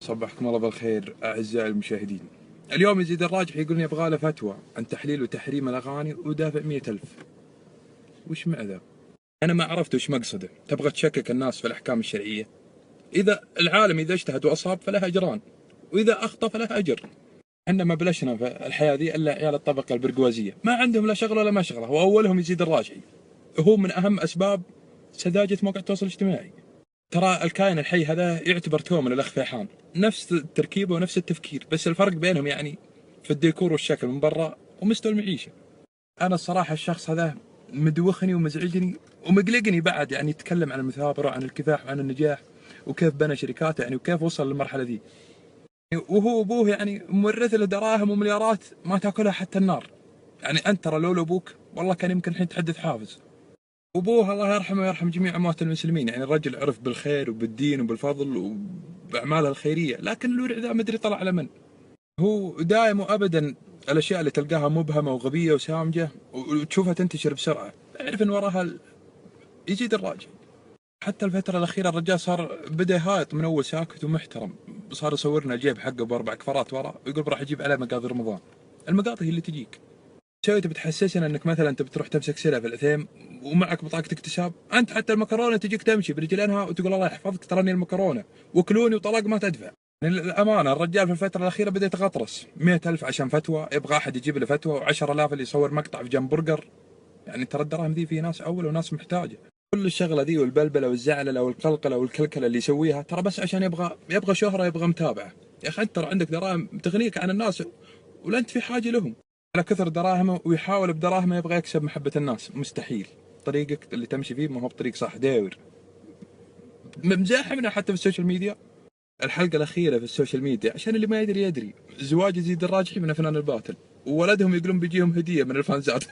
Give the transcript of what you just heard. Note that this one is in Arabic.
صبحكم الله بالخير أعزائي المشاهدين. اليوم يزيد الراجح يقول لي يبغى له فتوى عن تحليل وتحريم الأغاني ودافع 100,000. وش مع ذا؟ أنا ما عرفت وش مقصده. تبغى تشكك الناس في الأحكام الشرعية؟ إذا العالم إذا اجتهد وأصاب فله أجران، وإذا أخطأ فله أجر. احنا ما بلشنا في الحياة ذي إلا عيال الطبقة البرجوازية، ما عندهم لا شغل ولا ما شغله، وأولهم يزيد الراجحي. هو من أهم أسباب سذاجة موقع التواصل الاجتماعي. ترى الكائن الحي هذا يعتبر تو من الأخ فيحان، نفس التركيبة ونفس التفكير، بس الفرق بينهم يعني في الديكور والشكل من برا ومستوى المعيشة. أنا الصراحة الشخص هذا مدوخني ومزعجني ومقلقني بعد، يعني يتكلم عن المثابرة وعن الكفاح وعن النجاح وكيف بنى شركاته يعني وكيف وصل للمرحلة ذي، وهو أبوه يعني مورث له دراهم ومليارات ما تاكلها حتى النار. يعني أنت ترى لولا أبوك والله كان يمكن الحين تحدث حافز. وابوه الله يرحمه ويرحم جميع اموات المسلمين، يعني الرجل عرف بالخير وبالدين وبالفضل وباعماله الخيريه، لكن الورع ذا مدري طلع على من. هو دائم وابدا الاشياء اللي تلقاها مبهمه وغبيه وسامجه وتشوفها تنتشر بسرعه، اعرف ان وراها يزيد الراجل. حتى الفتره الاخيره الرجال صار بدا هايط، من اول ساكت ومحترم صار يصورنا الجيب حقه باربع كفرات ورا ويقول راح اجيب عليه مقاضي رمضان. المقاضي هي اللي تجيك تسوي، تبي تحسسنا انك مثلا تبي تروح تمسك سلة في الاثيم ومعك بطاقة اكتساب، انت حتى المكرونه تجيك تمشي برجلينها وتقول الله يحفظك تراني المكرونه وكلوني وطلاق ما تدفع. يعني الامانه الرجال في الفتره الاخيره بدا يتغطرس. 100,000 عشان فتوى، يبغى احد يجيب له فتوى، و10,000 اللي يصور مقطع في جنب برجر. يعني ترى الدراهم ذي في ناس اول وناس محتاجه. كل الشغله ذي والبلبله والزعلله والقلقله والكلكله اللي يسويها ترى بس عشان يبغى شهره، يبغى متابعه. يا اخي انت ترى عندك دراهم تغنيك عن الناس ولا انت في حاجه لهم. على كثر دراهمه ويحاول بدراهمه يبغى يكسب محبة الناس، مستحيل. طريقك اللي تمشي فيه ما هو بطريق صح، داير مزاحمنا حتى في السوشيال ميديا. الحلقة الأخيرة في السوشيال ميديا عشان اللي ما يدري زواج يزيد الراجحي من أفنان الباطل، وولدهم يقولون بيجيهم هدية من الفانزات.